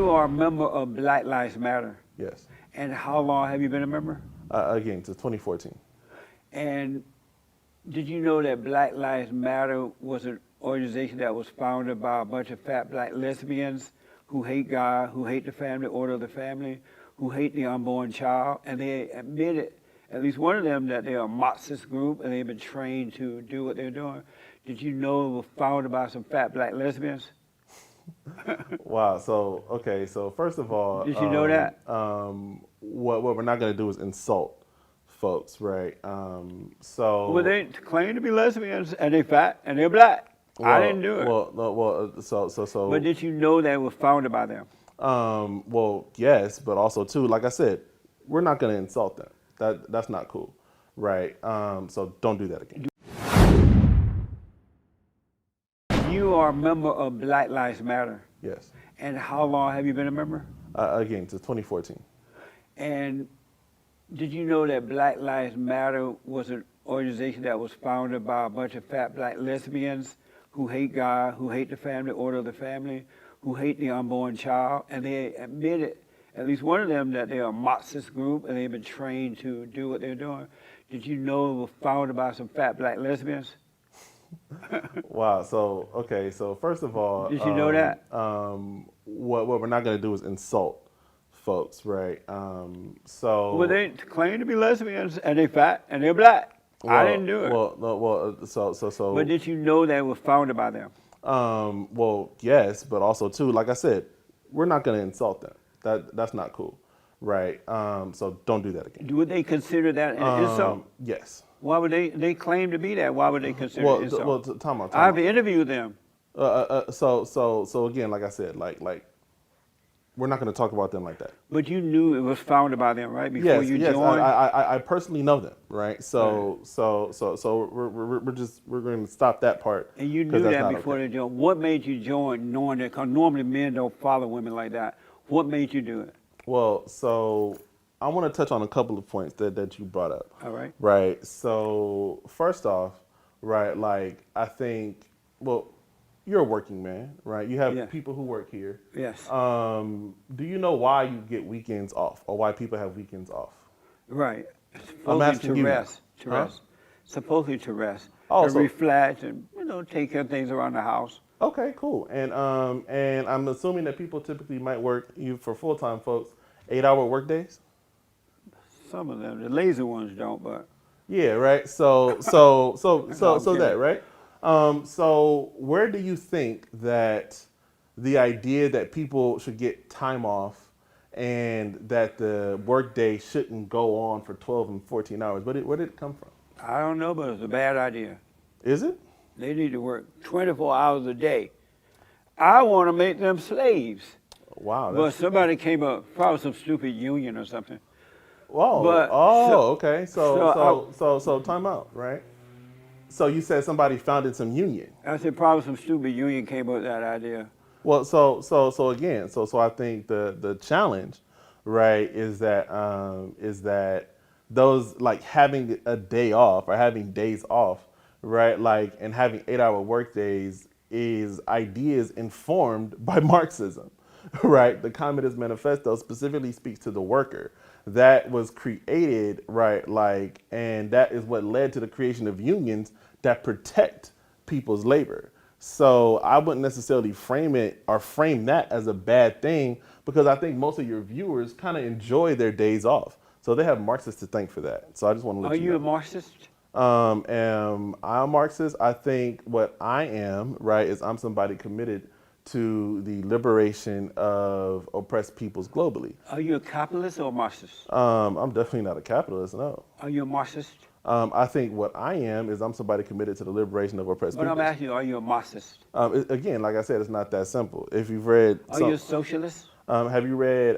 You are a member of Black Lives Matter. Yes. And how long have you been a member? Again, to 2014. And did you know that Black Lives Matter was an organization that was founded by a bunch of fat black lesbians who hate God, who hate the family, order of the family, who hate the unborn child, and they admitted, at least one of them, that they're a Marxist group and they've been trained to do what they're doing. Did you know it was founded by some fat black lesbians? Wow. So, okay. So first of all, Did you know that? What we're not going to do is insult folks, right? Well, they claim to be lesbians and they're fat and they're black. I didn't do it. Well, no, well, so. But did you know that it was founded by them? Well, yes, but also too, like I said, we're not going to insult them. That's not cool, right? So don't do that again. You are a member of Black Lives Matter. Yes. And how long have you been a member? Again, to 2014. And did you know that Black Lives Matter was an organization that was founded by a bunch of fat black lesbians who hate God, who hate the family, order of the family, who hate the unborn child, and they admitted, at least one of them, that they're a Marxist group and they've been trained to do what they're doing. Did you know it was founded by some fat black lesbians? Wow. So, okay. So first of all, did you know that? What we're not going to do is insult folks, right? So. Well, they claim to be lesbians and they're fat and they're black. Well, I didn't do it. Well, no, well, so. But did you know that it was founded by them? Well, yes, but also too, like I said, we're not going to insult them. That's not cool, right? So don't do that again. Would they consider that an insult? Yes. Why would they claim to be that? Why would they consider it an insult? Well, time out. I've interviewed them. So again, like I said, like we're not going to talk about them like that. But you knew it was founded by them, right? Before you yes, joined. I personally know them, right? So we're going to stop that part. And you knew that before they joined. What made you join, knowing that? Because normally men don't follow women like that. What made you do it? Well, so I want to touch on a couple of points that you brought up. All right. Right. So first off, right, like I think, well, you're a working man, right? You have people who work here. Yes. Do you know why you get weekends off, or why people have weekends off? Right. I'm asking you. Rest. To rest. Supposedly to rest. Oh, to reflect and take care of things around the house. Okay, cool. And I'm assuming that people typically might work, you for full-time folks, 8-hour work days. Some of them, the lazy ones don't, but. Yeah. Right. So that right. So where do you think that the idea that people should get time off and that the workday shouldn't go on for 12 and 14 hours, where did it come from? I don't know, but it's a bad idea. Is it? They need to work 24 hours a day. I want to make them slaves. Wow. But somebody came up, probably some stupid union or something. Whoa. But, okay. So time out, right? So you said somebody founded some union. I said probably some stupid union came up with that idea. Well, so again, so I think the challenge, right, is that those, like, having a day off or having days off, right, like, and having 8-hour work days is ideas informed by Marxism, right? The Communist Manifesto specifically speaks to the worker. That was created, right, like, and that is what led to the creation of unions that protect people's labor. So I wouldn't necessarily frame that as a bad thing, because I think most of your viewers kind of enjoy their days off. So they have Marxists to thank for that. So I just want to let you know. Are you a Marxist? Am I a Marxist? I think what I am, right, is I'm somebody committed to the liberation of oppressed peoples globally. Are you a capitalist or a Marxist? I'm definitely not a capitalist, no. Are you a Marxist? I think what I am is I'm somebody committed to the liberation of oppressed peoples. But I'm asking you, are you a Marxist? Again, like I said, it's not that simple. If you've read... Are you a socialist? Have you read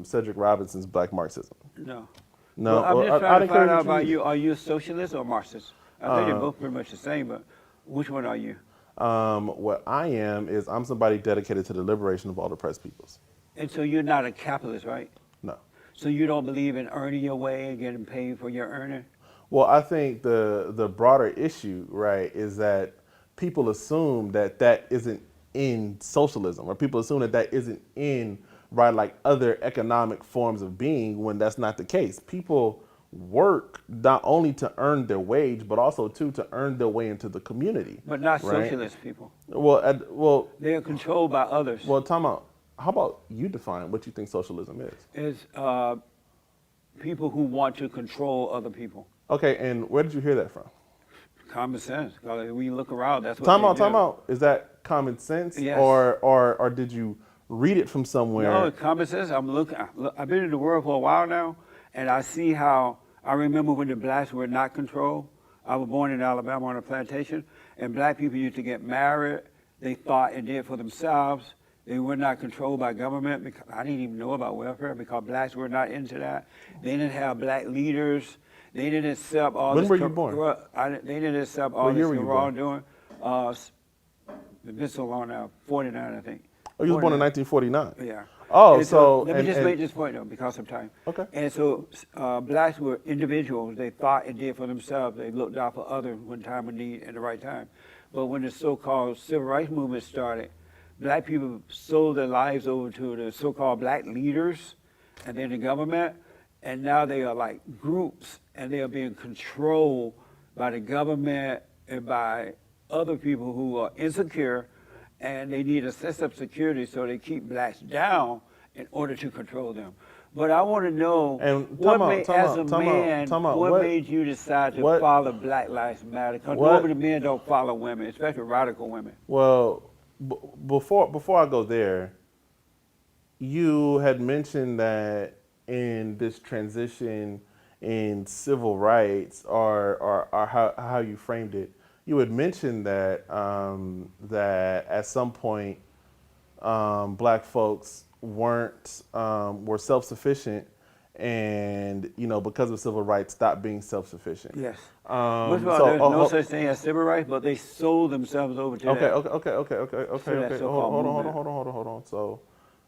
Cedric Robinson's Black Marxism? No. No. Well, I'm just trying to find out about you. Are you a socialist or a Marxist? I think they're both pretty much the same, but which one are you? What I am is I'm somebody dedicated to the liberation of all oppressed peoples. And so you're not a capitalist, right? No. So you don't believe in earning your way and getting paid for your earning? Well, I think the broader issue, right, is that people assume that isn't in socialism, or people assume that that isn't in, right, like other economic forms of being, when that's not the case. People work not only to earn their wage, but also too to earn their way into the community, but not right? socialist people. Well, They are controlled by others. well, time out. How about you define what you think socialism is? It's people who want to control other people. Okay, and where did you hear that from? Common sense. 'Cause when you look around, that's what Time they out, time do. out. Is that common sense, Yes. or did you read it from somewhere? No, common sense. I've been in the world for a while now, and I see how. I remember when the blacks were not controlled. I was born in Alabama on a plantation, and black people used to get married. They thought and did for themselves. They were not controlled by government, because I didn't even know about welfare, because blacks were not into that. They didn't have black leaders. They didn't accept all When this. were you born? They didn't accept all What year this were you born? wrongdoing. It's been so long now. 49, I think. Oh, you were born in 49. 1949. Yeah. Oh, And so let me just make this point though, because of time. Okay. And so blacks were individuals. They thought and did for themselves. They looked out for others when time of need at the right time. But when the so-called civil rights movement started, black people sold their lives over to the so-called black leaders and then the government, and now they are like groups, and they are being controlled by the government and by other people who are insecure, and they need a sense of security, so they keep blacks down in order to control them. But I want to know, And what time out, made, time as out, a time out, man, time out. what What- made you decide to what- follow Black Lives Matter? Because what- normally men don't follow women, especially radical women. Well, before I go there, you had mentioned that in this transition in civil rights, or how you framed it, you had mentioned that that at some point black folks were self-sufficient, and because of civil rights stopped being self-sufficient. Yes. Um, First of all, so- there's oh, no oh, such thing as civil rights, but they sold themselves over to Okay, that. okay. that Hold so-called on. movement. Hold on.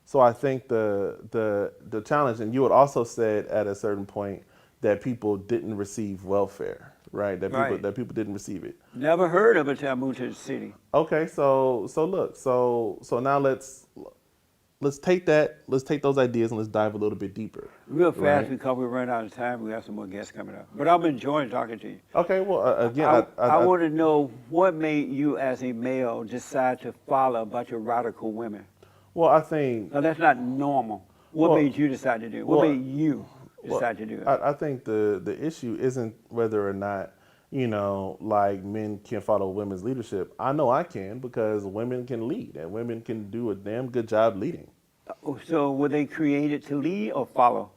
So I think the challenge, and you had also said at a certain point that people didn't receive welfare, right? That people didn't receive it. Never heard of it till I moved to the city. Okay, so look, so now let's take those ideas and let's dive a little bit deeper. Real fast, Right. because we run out of time. We have some more guests coming up. But I'm enjoying talking to you. Okay, well again, I want to know what made you as a male decide to follow a bunch of radical women. well I think Now, that's not normal. What Well- made you decide to do it? What well- made you decide to do it? I think the issue isn't whether or not like men can follow women's leadership. I know I can, because women can lead, and women can do a damn good job leading. So were they created to lead or follow?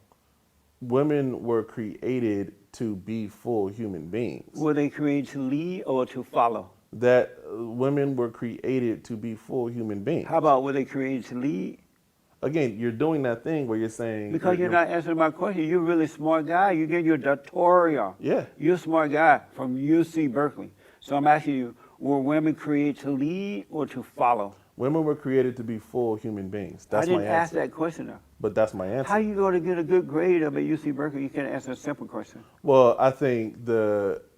Women were created to be full human beings. Were they created to lead or to follow? That women were created to be full human beings. How about were they created to lead? Again, you're doing that thing where you're saying Because you're not answering my question. You're a really smart guy. You get your doctoral. Yeah. You're a smart guy from UC Berkeley. So I'm asking you, were women created to lead or to follow? Women were created to be full human beings. That's I didn't my ask answer. that question though. But that's my answer. How you going to get a good grade up at UC Berkeley? You can't answer a simple question. Well, I think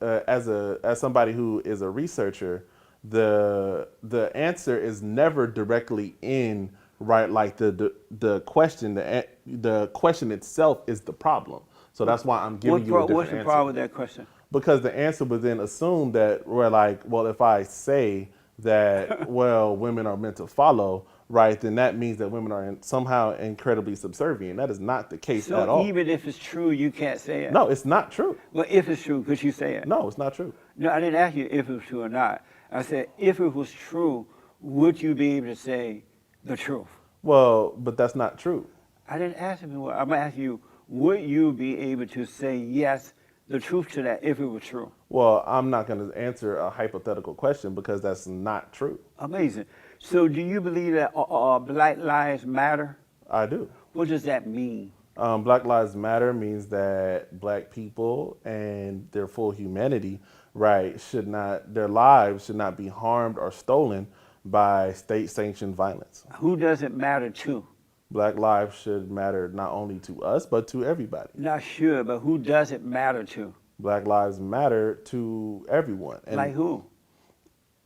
as somebody who is a researcher, the answer is never directly in, right, like the question. The question itself is the problem. So that's why I'm giving you a different What's the answer. problem with that question? Because the answer would then assume that we're like, well, if I say that, well, women are meant to follow, right, then that means that women are somehow incredibly subservient. That is not the case at all. So even if it's true, you can't say it? No, it's not true. Well, if it's true, could you say it? No, it's not true. No, I didn't ask you if it was true or not. I said, if it was true, would you be able to say the truth? Well, but that's not true. I didn't ask you. I'm asking you, would you be able to say yes, the truth to that, if it was true? Well, I'm not going to answer a hypothetical question because that's not true. Amazing. So do you believe that Black Lives Matter? I do. What does that mean? Black Lives Matter means that black people and their full humanity, right, their lives should not be harmed or stolen by state-sanctioned violence. Who does it matter to? Black lives should matter not only to us, but to everybody. Not sure, but who does it matter to? Black lives matter to everyone. And Like who?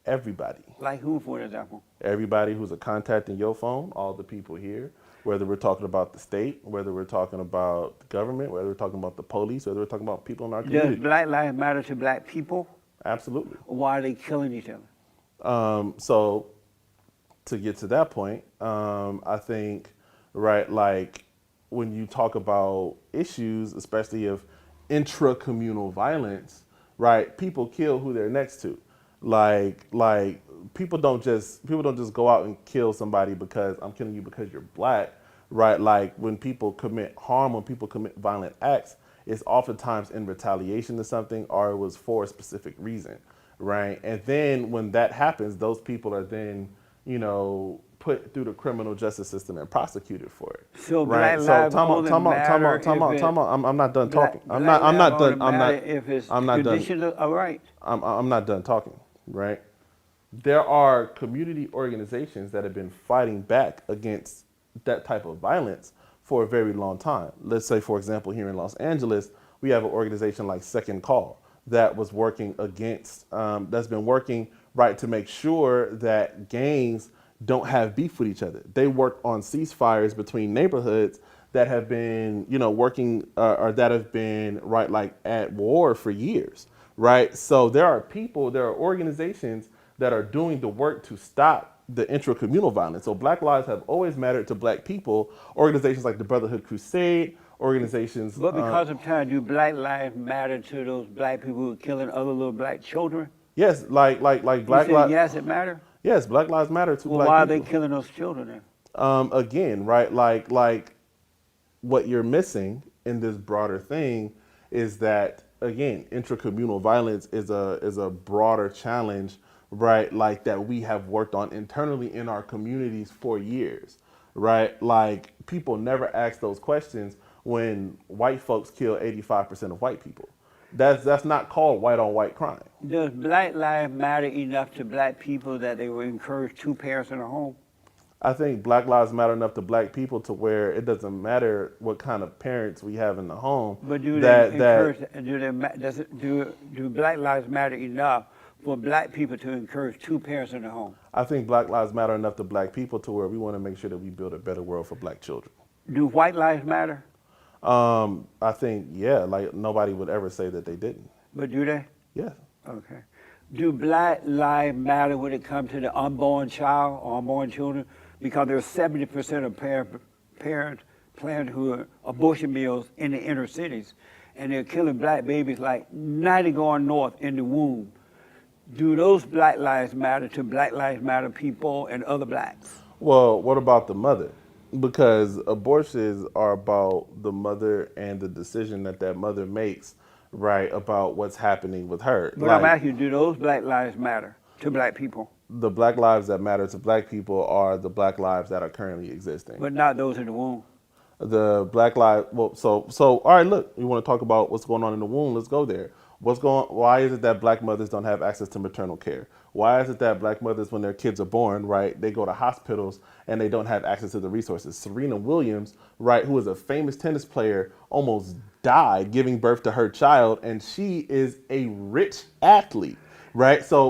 Everybody. Like who, for example? Everybody who's a contact in your phone, all the people here, whether we're talking about the state, whether we're talking about the government, whether we're talking about the police, whether we're talking about people in our Does community. Black lives matter to Black people? Absolutely. Or why are they killing each other? So to get to that point, I think, right, like when you talk about issues, especially of intra-communal violence, right, people kill who they're next to. Like people don't just go out and kill somebody because I'm killing you because you're black, right? Like when people commit harm, when people commit violent acts, it's oftentimes in retaliation to something or it was for a specific reason, right? And then when that happens, those people are then, put through the criminal justice system and prosecuted for it, So right? Black So lives only matter if it I'm not done Black talking. Black I'm lives not only done. matter if it's I'm not done. conditional. All right. I'm not done talking, right? There are community organizations that have been fighting back against that type of violence for a very long time. Let's say, for example, here in Los Angeles, we have an organization like Second Call that was working against, that's been working right to make sure that gangs don't have beef with each other. They work on ceasefires between neighborhoods that have been, working or that have been right like at war for years, right? So there are organizations that are doing the work to stop the intra-communal violence. So Black lives have always mattered to Black people. Organizations like the Brotherhood Crusade, organizations. But because of time, do Black lives matter to those Black people who are killing other little Black children? Yes, like You Black said lives. yes, it matters. Yes, Black lives matter to Well, Black why are they people. killing those children then? Again, right, like what you're missing in this broader thing is that again, intracommunal violence is a broader challenge, right? Like that we have worked on internally in our communities for years, right? Like people never ask those questions when white folks kill 85% of white people. That's not called white on white crime. Does Black lives matter enough to Black people that they will encourage two parents in a home? I think Black lives matter enough to Black people to where it doesn't matter what kind of parents we have in the home. But do they That encourage? Do Black lives matter enough for Black people to encourage two parents in the home? I think Black lives matter enough to Black people to where we want to make sure that we build a better world for Black children. Do white lives matter? I think like nobody would ever say that they didn't. But do they? Yeah. Okay. Do Black lives matter when it comes to the unborn child or unborn children? Because there's 70% of parents planning who are abortion mills in the inner cities, and they're killing Black babies like 90 going north in the womb. Do those Black lives matter to Black Lives Matter people and other Blacks? Well, what about the mother? Because abortions are about the mother and the decision that that mother makes, right, about what's happening with her. But I'm asking you, do those Black lives matter to Black people? The Black lives that matter to Black people are the Black lives that are currently existing. But not those in the womb. The Black lives. Well, so all right. Look, you want to talk about what's going on in the womb? Let's go there. Why is it that Black mothers don't have access to maternal care? Why is it that Black mothers, when their kids are born, right, they go to hospitals and they don't have access to the resources? Serena Williams, right, who is a famous tennis player, almost died giving birth to her child, and she is a rich athlete, right? So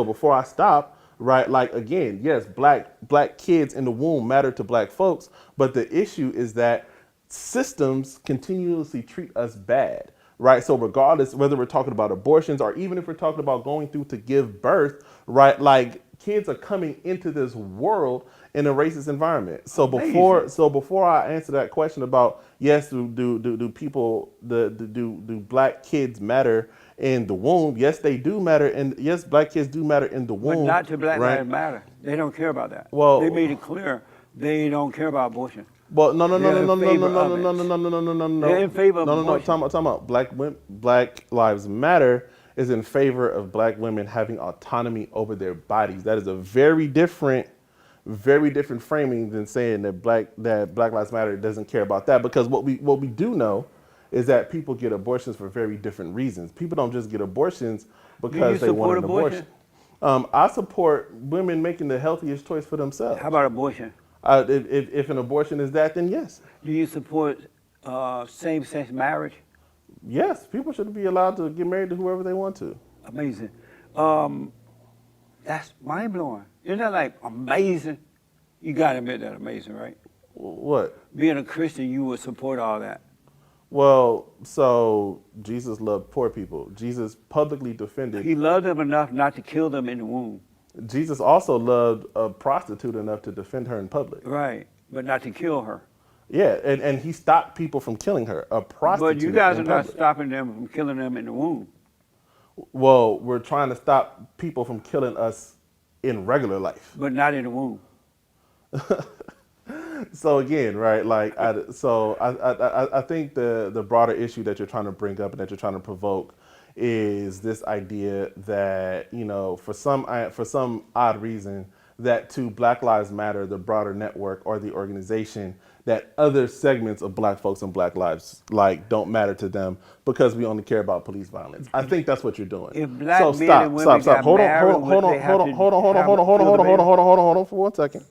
before I stop, right, like again, yes, black kids in the womb matter to Black folks, but the issue is that systems continuously treat us bad. Right, so regardless whether we're talking about abortions or even if we're talking about going through to give birth, right, like kids are coming into this world in a racist environment. So before I answer that question about yes, do people do Black kids matter in the womb? Yes, they do matter, and yes, Black kids do matter in the womb. But not to Black right? Lives Matter. They don't care about that. Well, they made it clear they don't care about abortion. Well, no. They're in favor of abortion. Talking about Black Lives Matter is in favor of Black women having autonomy over their bodies. That is a very different framing than saying that Black Lives Matter doesn't care about that. Because what we do know is that people get abortions for very different reasons. People don't just get abortions because they want an abortion. I support women making the healthiest choice for themselves. How about abortion? If an abortion is that, then yes. Do you support same-sex marriage? Yes, people should be allowed to get married to whoever they want to. Amazing. That's mind blowing. Isn't that like amazing? You gotta admit that amazing, right? What? Being a Christian, you would support all that. Well, so Jesus loved poor people. Jesus publicly defended. He loved them enough not to kill them in the womb. Jesus also loved a prostitute enough to defend her in public. Right, but not to kill her. Yeah, and he stopped people from killing her, a prostitute But you guys are in not public. stopping them from killing them in the womb. Well, we're trying to stop people from killing us in regular life. But not in the womb. So again, right? Like, I think the broader issue that you're trying to bring up and that you're trying to provoke is this idea that, you know, for some odd reason, that to Black Lives Matter, the broader network or the organization, that other segments of Black folks and Black lives like don't matter to them because we only care about police violence. I think that's what you're doing. If Black So men and women got married, would they have to hold on for 1 second.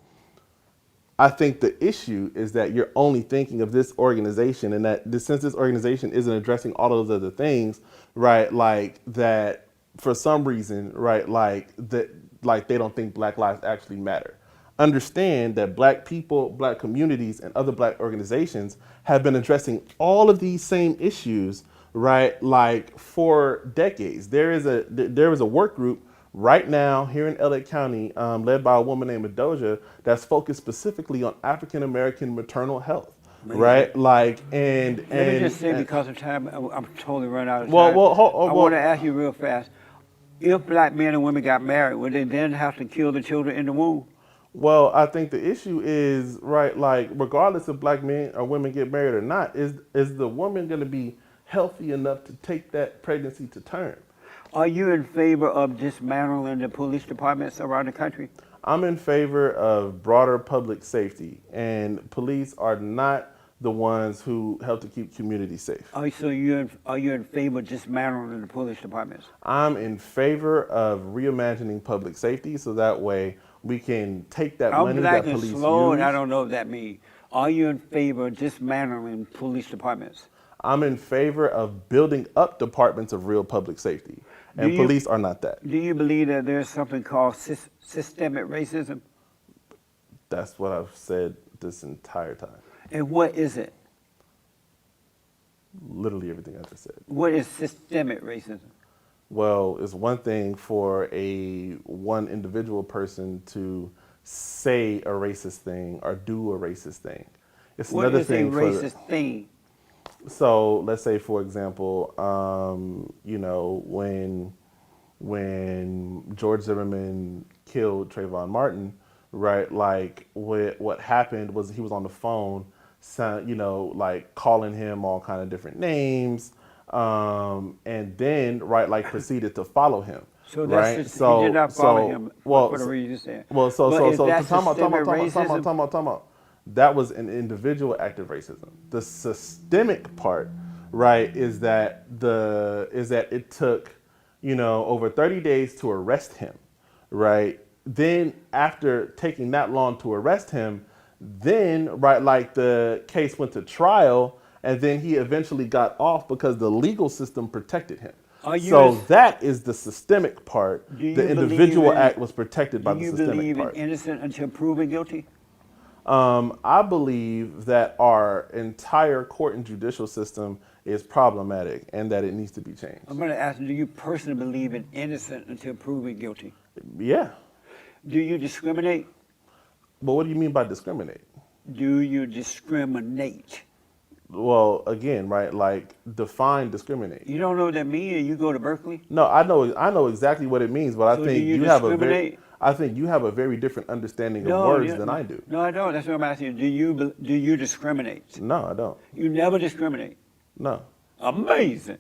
I think the issue is that you're only thinking of this organization, and that since this organization isn't addressing all of those other things, right? Like that for some reason, right? Like that, like they don't think Black lives actually matter. Understand that Black people, Black communities, and other Black organizations have been addressing all of these same issues, right? Like for decades. There is a work group right now here in LA County, led by a woman named Adoja, that's focused specifically on African American maternal health, right? Like, and Let me just say, because of time, I'm totally run out of time. Well, I want to ask you real fast. If Black men and women got married, would they then have to kill the children in the womb? Well, I think the issue is, right, like regardless if Black men or women get married or not, is the woman going to be healthy enough to take that pregnancy to term? Are you in favor of dismantling the police departments around the country? I'm in favor of broader public safety, and police are not the ones who help to keep communities safe. Are you in favor of dismantling the police departments? I'm in favor of reimagining public safety so that way we can take that money that police use. I'm black and slow, and I don't know what that means. Are you in favor of dismantling police departments? I'm in favor of building up departments of real public safety, and police are not that. Do you believe that there's something called systemic racism? That's what I've said this entire time. And what is it? Literally everything I just said. What is systemic racism? Well, it's one thing for one individual person to say a racist thing or do a racist thing. It's another thing for what is a racist thing? So let's say, for example, you know, when George Zimmerman killed Trayvon Martin, right? Like what happened was he was on the phone, you know, like calling him all kind of different names, and then like proceeded to follow him. So right? That's just, he did not follow him for the reason you said. Well, so time out. That was an individual act of racism. The systemic part, right, is that it took, you know, over 30 days to arrest him, right? Then after taking that long to arrest him, then right, like the case went to trial, and then he eventually got off because the legal system protected him. So that is the systemic part. The individual act was protected by the systemic part. Do you believe in innocent until proven guilty? I believe that our entire court and judicial system is problematic and that it needs to be changed. I'm going to ask, do you personally believe in innocent until proven guilty? Yeah. Do you discriminate? But what do you mean by discriminate? Do you discriminate? Well, again, right, like define discriminate. You don't know what that means and you go to Berkeley? No, I know exactly what it means, but So I think you have a very different understanding of words than I do. No, I don't. That's what I'm asking you. Do you discriminate? No, I don't. You never discriminate? No. Amazing.